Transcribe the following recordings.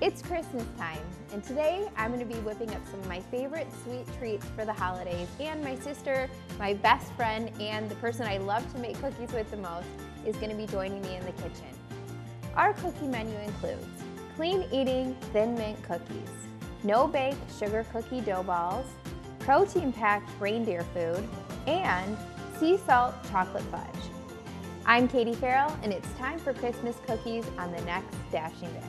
It's Christmas time, and today I'm going to be whipping up some of my favorite sweet treats for the holidays, and my sister, my best friend, and the person I love to make cookies with the most is going to be joining me in the kitchen. Our cookie menu includes clean-eating Thin Mint cookies, no-bake sugar cookie dough balls, protein-packed reindeer food, and sea salt chocolate fudge. I'm Katie Farrell, and it's time for Christmas cookies on the next Dashing Dish.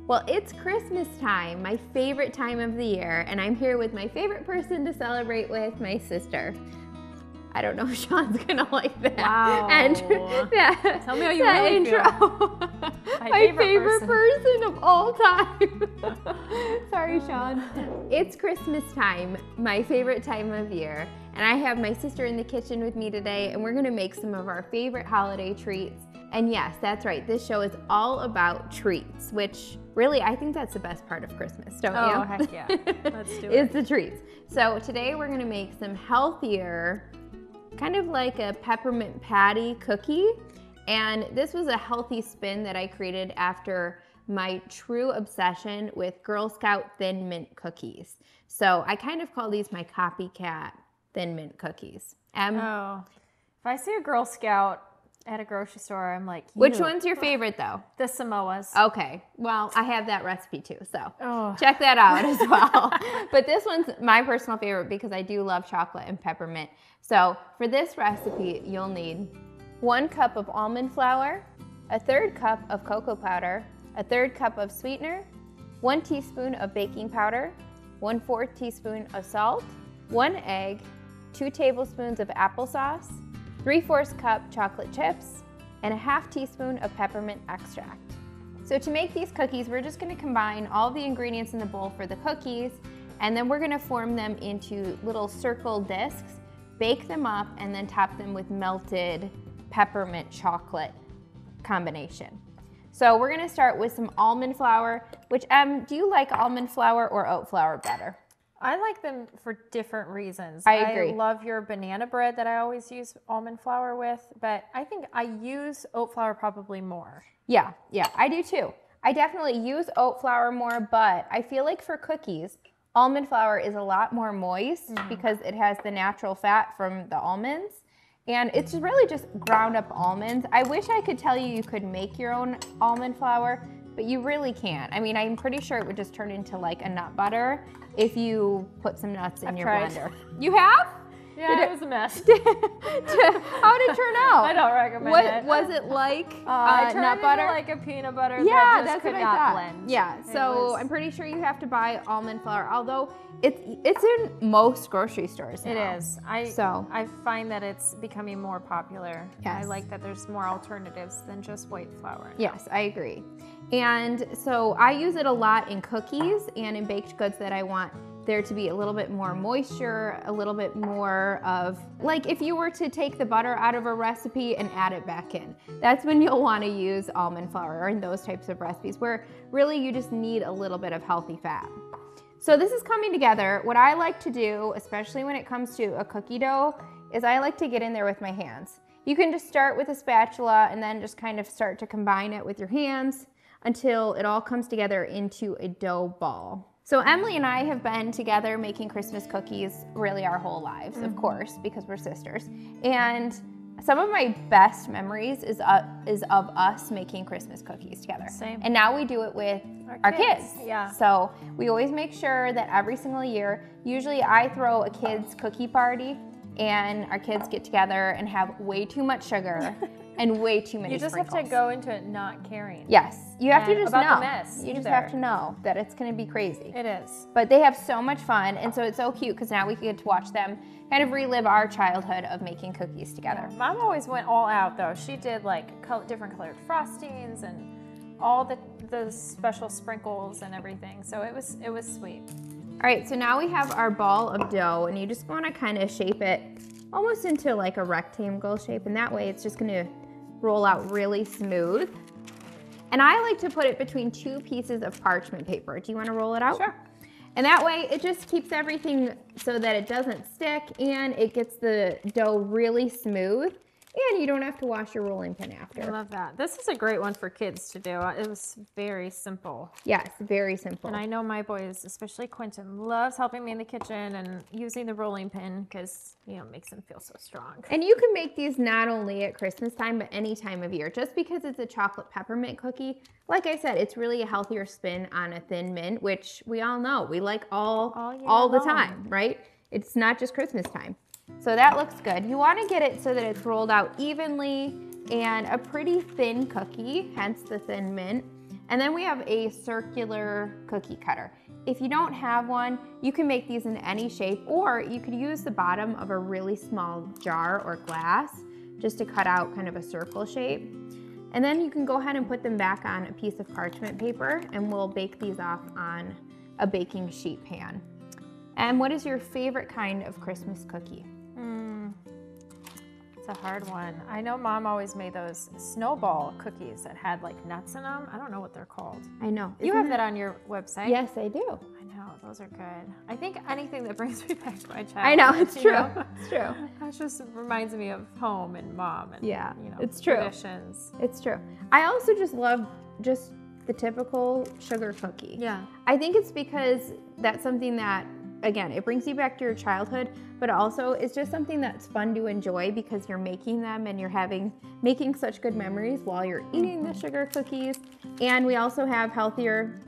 Well, it's Christmas time, my favorite time of the year, and I'm here with my favorite person to celebrate with, my sister. I don't know if Sean's gonna like that. Wow. And yeah, tell me how you really intro. feel. My favorite person of all time. Sorry, Sean. It's Christmas time, my favorite time of year, and I have my sister in the kitchen with me today, and we're gonna make some of our favorite holiday treats. And yes, that's right, this show is all about treats, which really, I think that's the best part of Christmas, don't you? Oh, heck yeah. Let's do it. It's the treats. So today we're gonna make some healthier, kind of like a peppermint patty cookie. And this was a healthy spin that I created after my true obsession with Girl Scout Thin Mint cookies. So I kind of call these my copycat Thin Mint cookies. Oh, if I see a Girl Scout at a grocery store, I'm like, which one's your favorite though? The Samoas. Okay, well, I have that recipe too, so Oh. check that out as well. But this one's my personal favorite because I do love chocolate and peppermint. So for this recipe, you'll need 1 cup of almond flour, a 1/3 cup of cocoa powder, a 1/3 cup of sweetener, 1 teaspoon of baking powder, 1/4 teaspoon of salt, 1 egg, 2 tablespoons of applesauce, 3/4 cup chocolate chips, and a 1/2 teaspoon of peppermint extract. So to make these cookies, we're just gonna combine all the ingredients in the bowl for the cookies, and then we're gonna form them into little circle discs, bake them up, and then top them with melted peppermint chocolate combination. So we're gonna start with some almond flour, which, do you like almond flour or oat flour better? I like them for different reasons. I agree. I love your banana bread that I always use almond flour with, but I think I use oat flour probably more. Yeah, I do too. I definitely use oat flour more, but I feel like for cookies, almond flour is a lot more moist because it has the natural fat from the almonds. And it's really just ground up almonds. I wish I could tell you you could make your own almond flour, but you really can't. I mean, I'm pretty sure it would just turn into like a nut butter if you put some nuts in your blender. You have? Yeah, it was a mess. How did it turn out? I don't recommend it. Was it like I turned nut it butter? Into like a peanut butter Yeah, that just that's could what I not thought. blend. Yeah, so I'm pretty sure you have to buy almond flour, although it's in most grocery stores now. It is. I find that it's becoming more popular. Yes. I like that there's more alternatives than just white flour. Yes, I agree. And so I use it a lot in cookies and in baked goods that I want there to be a little bit more moisture, a little bit more of, like if you were to take the butter out of a recipe and add it back in, that's when you'll want to use almond flour, or in those types of recipes where really you just need a little bit of healthy fat. So this is coming together. What I like to do, especially when it comes to a cookie dough, is I like to get in there with my hands. You can just start with a spatula and then just kind of start to combine it with your hands until it all comes together into a dough ball. So Emily and I have been together making Christmas cookies really our whole lives, of course, because we're sisters. And some of my best memories is of us making Christmas cookies together. Same. And now we do it with our kids. Yeah. So we always make sure that every single year, usually I throw a kids cookie party and our kids get together and have way too much sugar and way too many You just sprinkles. have to go into it not caring. Yes, you have to And just about know. the mess You just either. have to know that it's gonna be crazy. It is. But they have so much fun, and so it's so cute because now we get to watch them kind of relive our childhood of making cookies together. Mom always went all out though. She did like different colored frostings and all the special sprinkles and everything. So it was sweet. All right, so now we have our ball of dough, and you just want to kind of shape it almost into like a rectangle shape, and that way it's just going to roll out really smooth. And I like to put it between 2 pieces of parchment paper. Do you want to roll it out? Sure. And that way it just keeps everything so that it doesn't stick, and it gets the dough really smooth, and you don't have to wash your rolling pin after. I love that. This is a great one for kids to do. It was very simple. Yes, very simple. And I know my boys, especially Quentin, loves helping me in the kitchen and using the rolling pin because, you know, it makes them feel so strong. And you can make these not only at Christmas time, but any time of year. Just because it's a chocolate peppermint cookie, like I said, it's really a healthier spin on a thin mint, which we all know we like all the time, right? It's not just Christmas time. So that looks good. You want to get it so that it's rolled out evenly and a pretty thin cookie, hence the thin mint. And then we have a circular cookie cutter. If you don't have one, you can make these in any shape, or you could use the bottom of a really small jar or glass just to cut out kind of a circle shape. And then you can go ahead and put them back on a piece of parchment paper, and we'll bake these off on a baking sheet pan. And what is your favorite kind of Christmas cookie? It's a hard one. I know Mom always made those snowball cookies that had like nuts in them. I don't know what they're called. I know. You have that on your website? Yes, I do. I know, those are good. I think anything that brings me back to my childhood. I know, it's true. It's true. It just reminds me of home and Mom and, yeah, you know, it's true. Traditions. It's true. I also just love just the typical sugar cookie. Yeah. I think it's because that's something that, again, it brings you back to your childhood, but also it's just something that's fun to enjoy because you're making them and you're making such good memories while you're eating the sugar cookies. And we also have healthier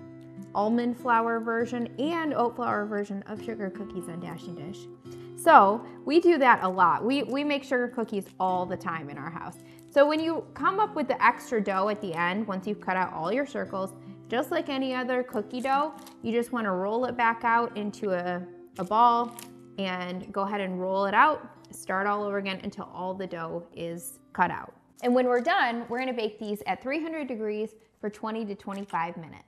almond flour version and oat flour version of sugar cookies on Dashing Dish. So we do that a lot. We make sugar cookies all the time in our house. So when you come up with the extra dough at the end, once you've cut out all your circles, just like any other cookie dough, you just want to roll it back out into a ball and go ahead and roll it out, start all over again until all the dough is cut out. And when we're done, we're going to bake these at 300 degrees for 20 to 25 minutes.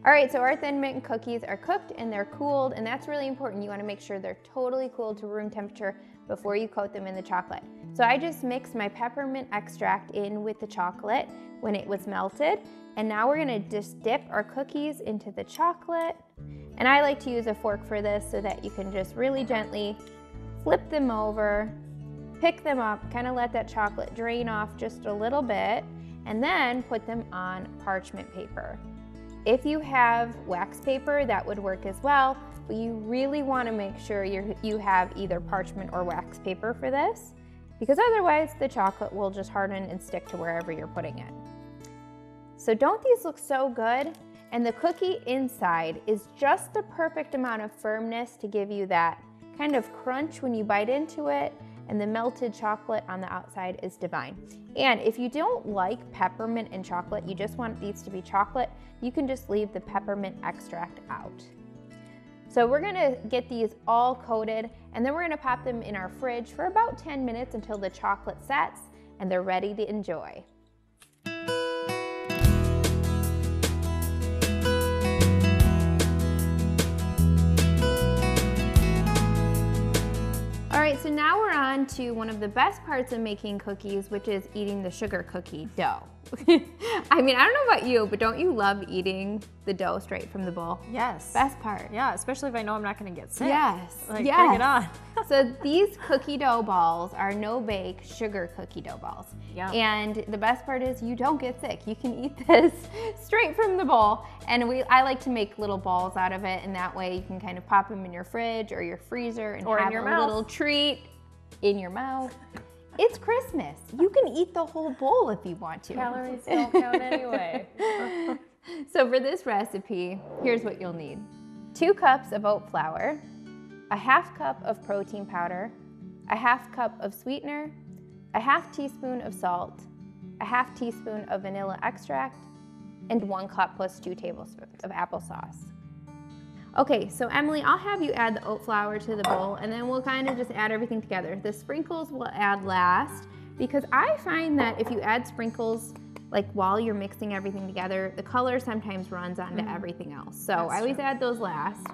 All right, so our Thin Mint cookies are cooked and they're cooled, and that's really important. You want to make sure they're totally cooled to room temperature before you coat them in the chocolate. So I just mixed my peppermint extract in with the chocolate when it was melted, and now we're gonna just dip our cookies into the chocolate. And I like to use a fork for this so that you can just really gently flip them over, pick them up, kind of let that chocolate drain off just a little bit, and then put them on parchment paper. If you have wax paper, that would work as well, but you really want to make sure you have either parchment or wax paper for this, because otherwise the chocolate will just harden and stick to wherever you're putting it. So don't these look so good? And the cookie inside is just the perfect amount of firmness to give you that kind of crunch when you bite into it, and the melted chocolate on the outside is divine. And if you don't like peppermint and chocolate, you just want these to be chocolate, you can just leave the peppermint extract out. So we're gonna get these all coated, and then we're gonna pop them in our fridge for about 10 minutes until the chocolate sets and they're ready to enjoy. All right, so now we're on to one of the best parts of making cookies, which is eating the sugar cookie dough. I mean, I don't know about you, but don't you love eating the dough straight from the bowl? Yes. Best part. Yeah, especially if I know I'm not gonna get sick. Yes, Like, yes. bring it on. So these cookie dough balls are no-bake sugar cookie dough balls. Yeah. And the best part is you don't get sick. You can eat this straight from the bowl. And I like to make little balls out of it, and that way you can kind of pop them in your fridge or your freezer and or have in your a mouth. little treat in your mouth. It's Christmas. You can eat the whole bowl if you want to. Calories don't count anyway. So for this recipe, here's what you'll need. 2 cups of oat flour, a 1/2 cup of protein powder, a 1/2 cup of sweetener, a 1/2 teaspoon of salt, a 1/2 teaspoon of vanilla extract, and 1 cup plus 2 tablespoons of applesauce. Okay, so Emily, I'll have you add the oat flour to the bowl, and then we'll kind of just add everything together. The sprinkles we'll add last, because I find that if you add sprinkles like while you're mixing everything together, the color sometimes runs onto everything else. So I always add those last.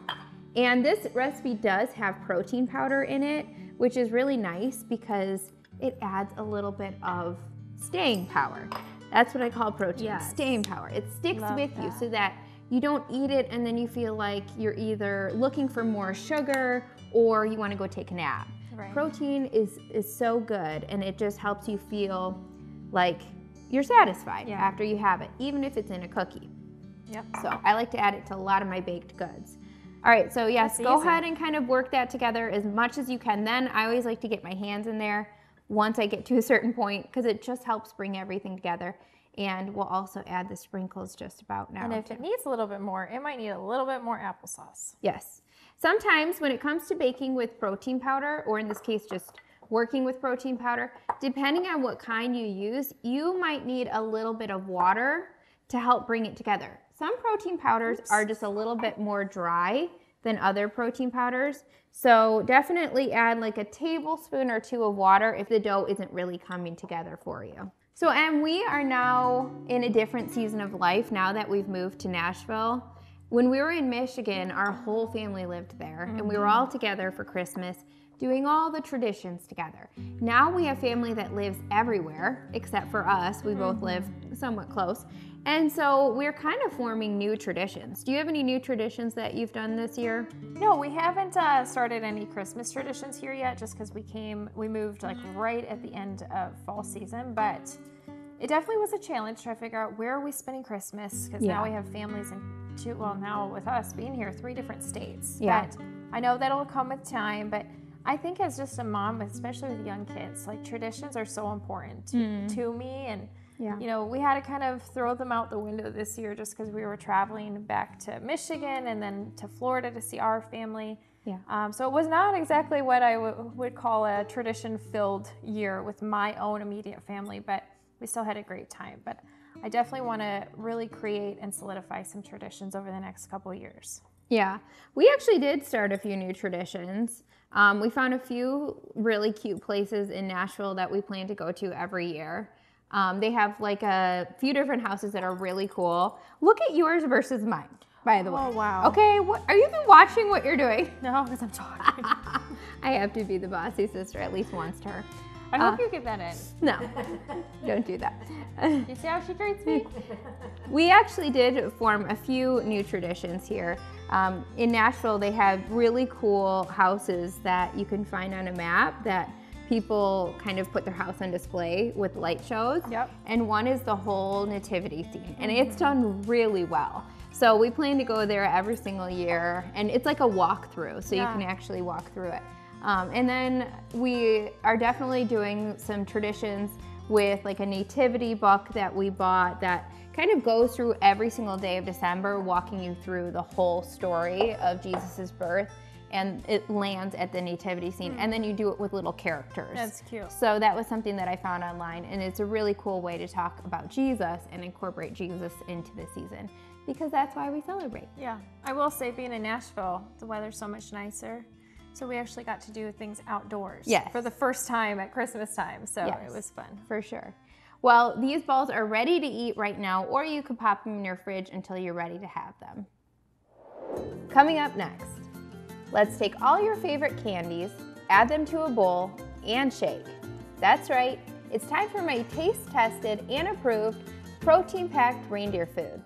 And this recipe does have protein powder in it, which is really nice because it adds a little bit of staying power. That's what I call protein, staying power. It sticks with you so that you don't eat it and then you feel like you're either looking for more sugar or you want to go take a nap. Right. Protein is so good, and it just helps you feel like you're satisfied after you have it, even if it's in a cookie. Yep. So I like to add it to a lot of my baked goods. All right, so yes, go ahead and kind of work that together as much as you can. Then I always like to get my hands in there once I get to a certain point because it just helps bring everything together. And we'll also add the sprinkles just about now. And if it needs a little bit more, it might need a little bit more applesauce. Yes. Sometimes when it comes to baking with protein powder, or in this case just working with protein powder, depending on what kind you use, you might need a little bit of water to help bring it together. Some protein powders are just a little bit more dry than other protein powders. So definitely add like a tablespoon or two of water if the dough isn't really coming together for you. So, and we are now in a different season of life now that we've moved to Nashville. When we were in Michigan, our whole family lived there, and we were all together for Christmas, doing all the traditions together. Now we have family that lives everywhere, except for us. We both live somewhat close. And so we're kind of forming new traditions. Do you have any new traditions that you've done this year? No, we haven't started any Christmas traditions here yet, just because we moved like right at the end of fall season, but it definitely was a challenge to try to figure out where are we spending Christmas, because now we have families in now with us being here, 3 different states. But I know that'll come with time, but I think as just a mom, especially with young kids, like traditions are so important to me, and you know, we had to kind of throw them out the window this year just because we were traveling back to Michigan and then to Florida to see our family. So it was not exactly what I would call a tradition-filled year with my own immediate family, but we still had a great time. But I definitely want to really create and solidify some traditions over the next couple of years. Yeah, we actually did start a few new traditions. We found a few really cute places in Nashville that we plan to go to every year. They have like a few different houses that are really cool. Look at yours versus mine, by the way. Oh, wow. Okay, are you even watching what you're doing? No, because I'm talking. I have to be the bossy sister at least once to her. I hope you get that in. No, don't do that. You see how she treats me? We actually did form a few new traditions here. In Nashville, they have really cool houses that you can find on a map that people kind of put their house on display with light shows. And one is the whole nativity scene, and it's done really well. So we plan to go there every single year, and it's like a walkthrough, so you can actually walk through it. And then we are definitely doing some traditions with like a nativity book that we bought that kind of goes through every single day of December, walking you through the whole story of Jesus's birth, and it lands at the nativity scene, and then you do it with little characters. That's cute. So that was something that I found online, and it's a really cool way to talk about Jesus and incorporate Jesus into the season, because that's why we celebrate. Yeah, I will say, being in Nashville, the weather's so much nicer. So we actually got to do things outdoors for the first time at Christmas time. So it was fun. For sure. Well, these balls are ready to eat right now, or you could pop them in your fridge until you're ready to have them. Coming up next, let's take all your favorite candies, add them to a bowl, and shake. That's right, it's time for my taste-tested and approved protein-packed reindeer food.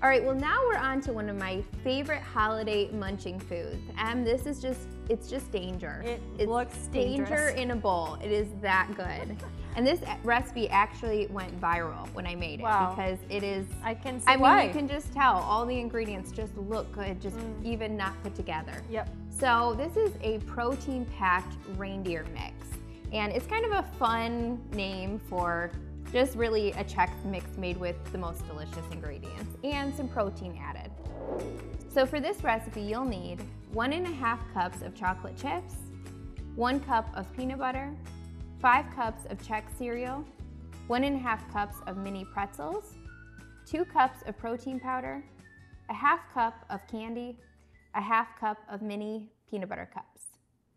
All right, well now we're on to one of my favorite holiday munching foods. And this is it's just danger. It looks danger dangerous. in a bowl. It is that good. And this recipe actually went viral when I made it because it is, I can see why. You can just tell all the ingredients just look good, just even not put together. So this is a protein-packed reindeer mix. And it's kind of a fun name for just really a Chex mix made with the most delicious ingredients and some protein added. So for this recipe, you'll need 1.5 cups of chocolate chips, 1 cup of peanut butter, 5 cups of Chex cereal, 1.5 cups of mini pretzels, 2 cups of protein powder, a 1/2 cup of candy, a 1/2 cup of mini peanut butter cups.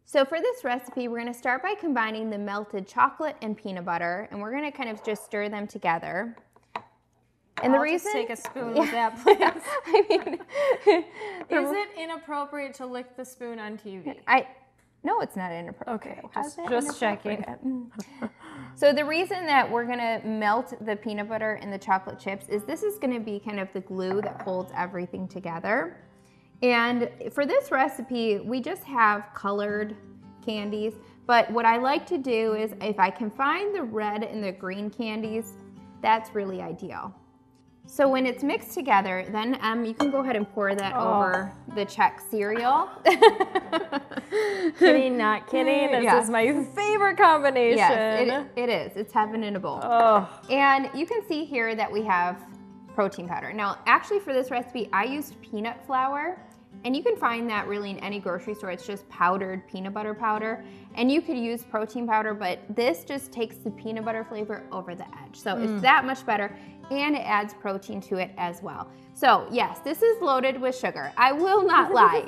So for this recipe, we're gonna start by combining the melted chocolate and peanut butter, and we're gonna kind of just stir them together. And I'll just take a spoon with that, please. I mean, is it inappropriate to lick the spoon on TV? No, it's not inappropriate. Okay, just checking. So the reason that we're gonna melt the peanut butter and the chocolate chips is this is gonna be kind of the glue that holds everything together. And for this recipe, we just have colored candies. But what I like to do is if I can find the red and the green candies, that's really ideal. So when it's mixed together, then you can go ahead and pour that over the Chex cereal. Kidding, not kidding. This is my favorite combination. Yes, it is. It's heaven in a bowl. Oh. And you can see here that we have protein powder. Now, actually for this recipe, I used peanut flour. And you can find that really in any grocery store. It's just powdered peanut butter powder. And you could use protein powder, but this just takes the peanut butter flavor over the edge. So it's that much better, and it adds protein to it as well. So yes, this is loaded with sugar. I will not lie.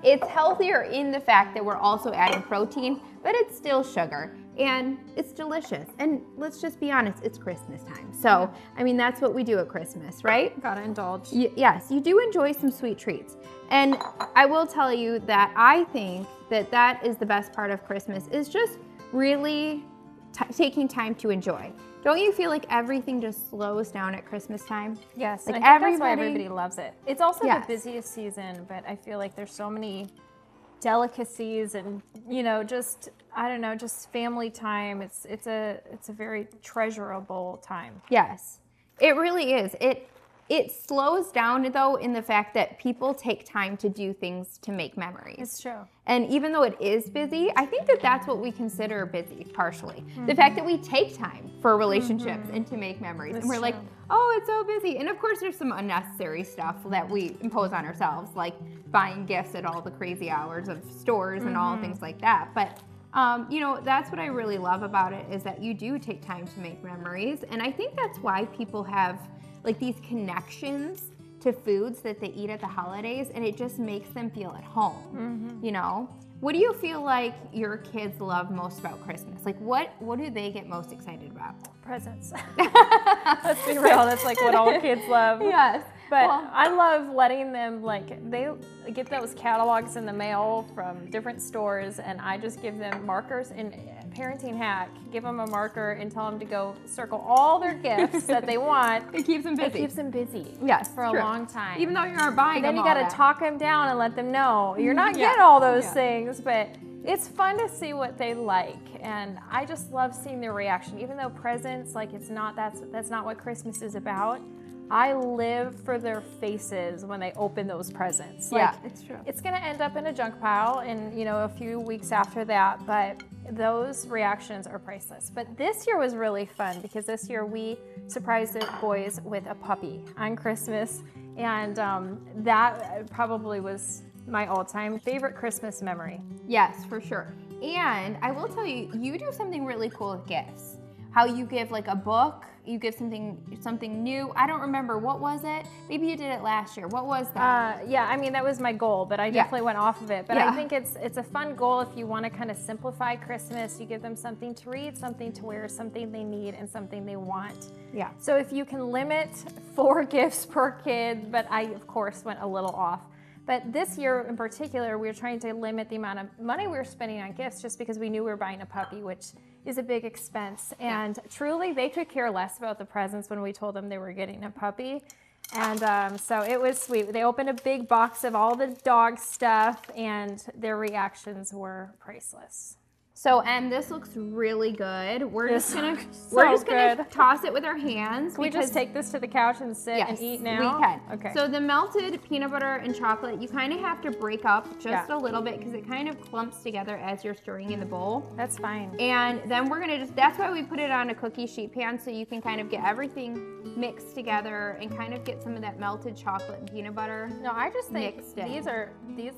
It's healthier in the fact that we're also adding protein, but it's still sugar. And it's delicious. And let's just be honest, it's Christmas time. So, I mean, that's what we do at Christmas, right? Gotta indulge. Yes, you do enjoy some sweet treats. And I will tell you that I think that that is the best part of Christmas, is just really taking time to enjoy. Don't you feel like everything just slows down at Christmas time? Yes, like and I think that's why everybody loves it. It's also the busiest season, but I feel like there's so many delicacies and, you know, just, I don't know, just family time. It's a very treasurable time. Yes, it really is. It slows down though in the fact that people take time to do things to make memories. It's true. And even though it is busy, I think that that's what we consider busy partially. The fact that we take time for relationships and to make memories. That's and we're true. like, oh, it's so busy. And of course there's some unnecessary stuff that we impose on ourselves, like buying gifts at all the crazy hours of stores and all things like that. But you know, that's what I really love about it, is that you do take time to make memories. And I think that's why people have like these connections to foods that they eat at the holidays, and it just makes them feel at home, you know? What do you feel like your kids love most about Christmas? Like what do they get most excited about? Presents. Let's be real, that's like what all kids love. Yes. But I love letting them, like, they get those catalogs in the mail from different stores, and I just give them markers. And parenting hack, give them a marker and tell them to go circle all their gifts that they want. It keeps them busy. It keeps them busy. Yes, for a long time. Even though you aren't buying them. Then you got to talk them down and let them know you're not getting all those things, but it's fun to see what they like. And I just love seeing their reaction. Even though presents, like, it's not, that's not what Christmas is about. I live for their faces when they open those presents. Like, it's true. It's gonna end up in a junk pile in, you know, a few weeks after that, but those reactions are priceless. But this year was really fun because this year we surprised the boys with a puppy on Christmas, and that probably was my all-time favorite Christmas memory. Yes, for sure. And I will tell you, you do something really cool with gifts. How you give like a book, you give something new. I don't remember, what was it? Maybe you did it last year. What was that? Yeah, I mean, that was my goal, but I definitely went off of it. But I think it's a fun goal if you want to kind of simplify Christmas. You give them something to read, something to wear, something they need, and something they want. Yeah. So if you can limit 4 gifts per kid, but I, of course, went a little off. But this year in particular, we were trying to limit the amount of money we were spending on gifts just because we knew we were buying a puppy, which is a big expense. And truly, they could care less about the presents when we told them they were getting a puppy. And so it was sweet. They opened a big box of all the dog stuff, and their reactions were priceless. So, this looks really good. We're just gonna toss it with our hands. Can we just take this to the couch and sit and eat now? We can. Okay. So the melted peanut butter and chocolate, you kind of have to break up just a little bit because it kind of clumps together as you're stirring in the bowl. That's fine. And then we're gonna that's why we put it on a cookie sheet pan, so you can kind of get everything mixed together and kind of get some of that melted chocolate and peanut butter. No, I just think these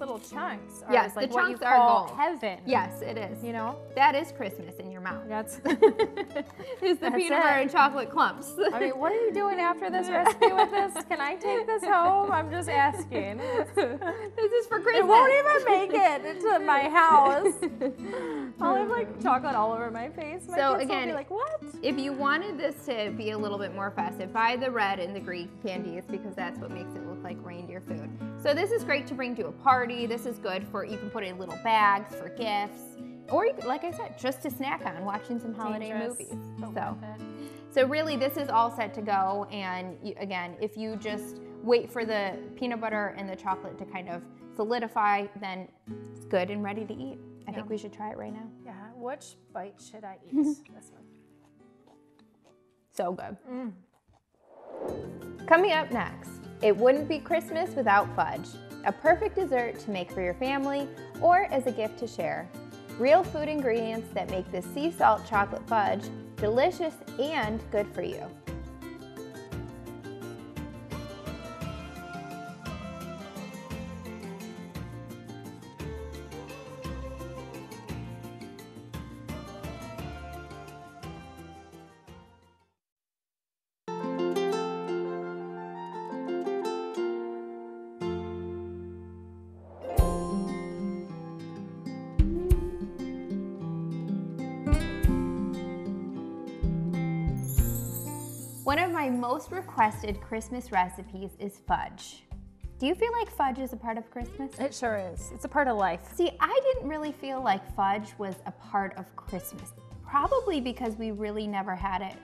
little chunks are like the what you chunks are call gold. heaven. Yes, it is. You know? That is Christmas in your mouth. That's is the peanut butter and chocolate clumps. I mean, what are you doing after this recipe with this? Can I take this home? I'm just asking. This is for Christmas. It won't even make it into my house. I'll have like chocolate all over my face. My so kids again, will be like, what? If you wanted this to be a little bit more festive, buy the red and the green candies because that's what makes it look like reindeer food. So this is great to bring to a party. This is good for, you can put it in little bags for gifts. Or, like I said, just to snack on, watching some holiday movies. So really, this is all set to go. And again, if you just wait for the peanut butter and the chocolate to kind of solidify, then it's good and ready to eat. I think we should try it right now. Yeah, which bite should I eat? This one. So good. Coming up next, it wouldn't be Christmas without fudge. A perfect dessert to make for your family or as a gift to share. Real food ingredients that make this sea salt chocolate fudge delicious and good for you. One of my most requested Christmas recipes is fudge. Do you feel like fudge is a part of Christmas? It sure is. It's a part of life. See, I didn't really feel like fudge was a part of Christmas, probably because we really never had it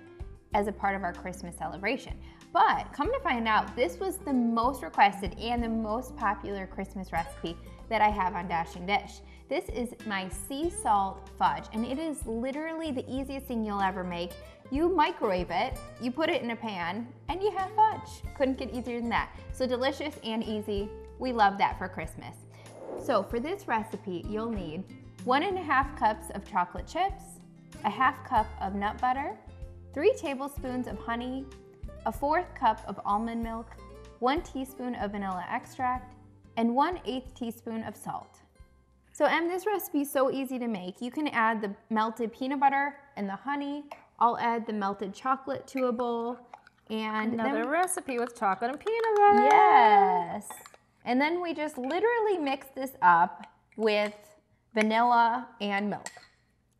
as a part of our Christmas celebration. But come to find out, this was the most requested and the most popular Christmas recipe that I have on Dashing Dish. This is my sea salt fudge, and it is literally the easiest thing you'll ever make. You microwave it, you put it in a pan, and you have fudge. Couldn't get easier than that. So delicious and easy. We love that for Christmas. So for this recipe, you'll need 1.5 cups of chocolate chips, a 1/2 cup of nut butter, 3 tablespoons of honey, a 1/4 cup of almond milk, 1 teaspoon of vanilla extract, and 1/8 teaspoon of salt. So this recipe is so easy to make. You can add the melted peanut butter and the honey. I'll add the melted chocolate to a bowl. And another recipe with chocolate and peanut butter. Yes. And then we just literally mix this up with vanilla and milk.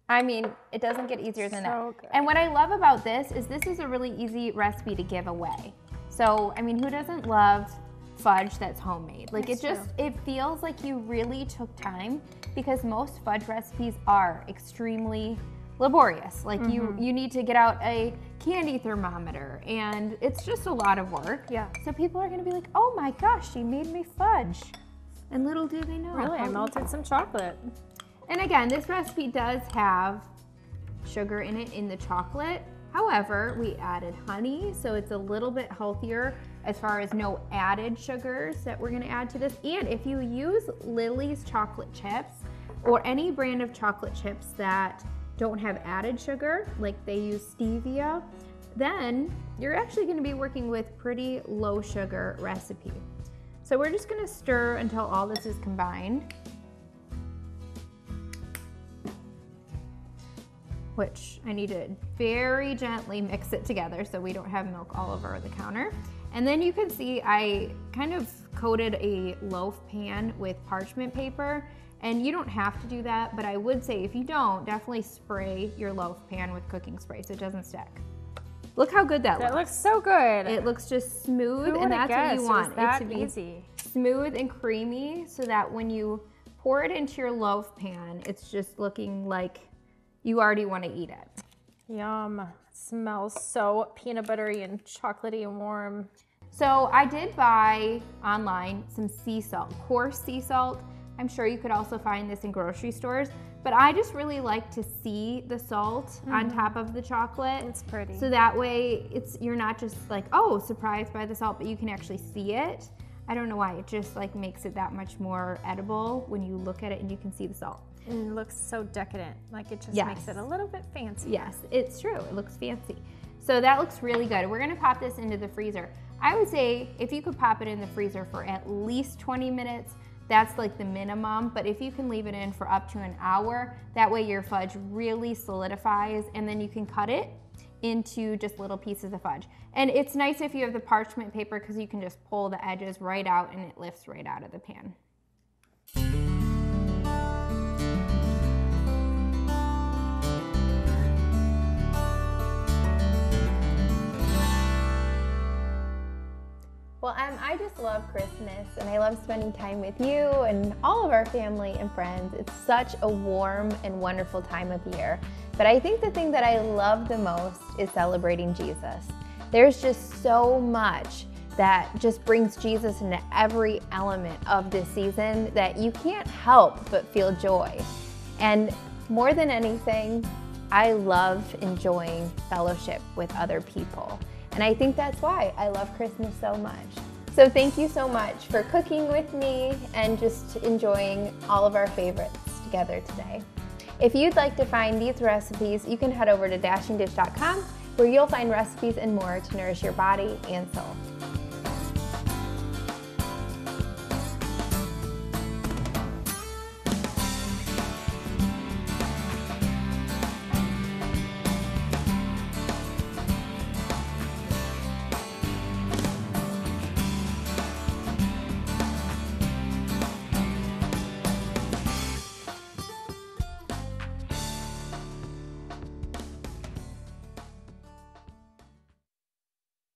I mean, it doesn't get easier than that. Good. And what I love about this is a really easy recipe to give away. So, I mean, who doesn't love fudge that's homemade? Like it feels like you really took time, because most fudge recipes are extremely laborious. Like you need to get out a candy thermometer, and it's just a lot of work. Yeah. So people are gonna be like, oh my gosh, she made me fudge. And little do they know. Really, I melted some chocolate. And again, this recipe does have sugar in it in the chocolate. However, we added honey, so it's a little bit healthier as far as no added sugars that we're gonna add to this. And if you use Lily's chocolate chips or any brand of chocolate chips that don't have added sugar, like they use stevia, then you're actually gonna be working with pretty low sugar recipe. So we're just gonna stir until all this is combined. Which I need to very gently mix it together so we don't have milk all over the counter. And then you can see I kind of coated a loaf pan with parchment paper, and you don't have to do that, but I would say if you don't, definitely spray your loaf pan with cooking spray so it doesn't stick. Look how good that looks. That looks so good. It looks just smooth, and that's what you want. It to be easy. Smooth and creamy, so that when you pour it into your loaf pan, it's just looking like you already want to eat it. Yum. It smells so peanut buttery and chocolatey and warm. So I did buy online some sea salt, coarse sea salt. I'm sure you could also find this in grocery stores, but I just really like to see the salt on top of the chocolate. It's pretty. So that way you're not just like, oh, surprised by the salt, but you can actually see it. I don't know why, it just like makes it that much more edible when you look at it and you can see the salt. And it looks so decadent, like it just makes it a little bit fancy. Yes, it's true, it looks fancy. So that looks really good. We're gonna pop this into the freezer. I would say if you could pop it in the freezer for at least 20 minutes, that's like the minimum, but if you can leave it in for up to an hour, that way your fudge really solidifies, and then you can cut it into just little pieces of fudge. And it's nice if you have the parchment paper because you can just pull the edges right out and it lifts right out of the pan. Well, I just love Christmas, and I love spending time with you and all of our family and friends. It's such a warm and wonderful time of year. But I think the thing that I love the most is celebrating Jesus. There's just so much that just brings Jesus into every element of this season that you can't help but feel joy. And more than anything, I love enjoying fellowship with other people. And I think that's why I love Christmas so much. So thank you so much for cooking with me and just enjoying all of our favorites together today. If you'd like to find these recipes, you can head over to dashingdish.com where you'll find recipes and more to nourish your body and soul.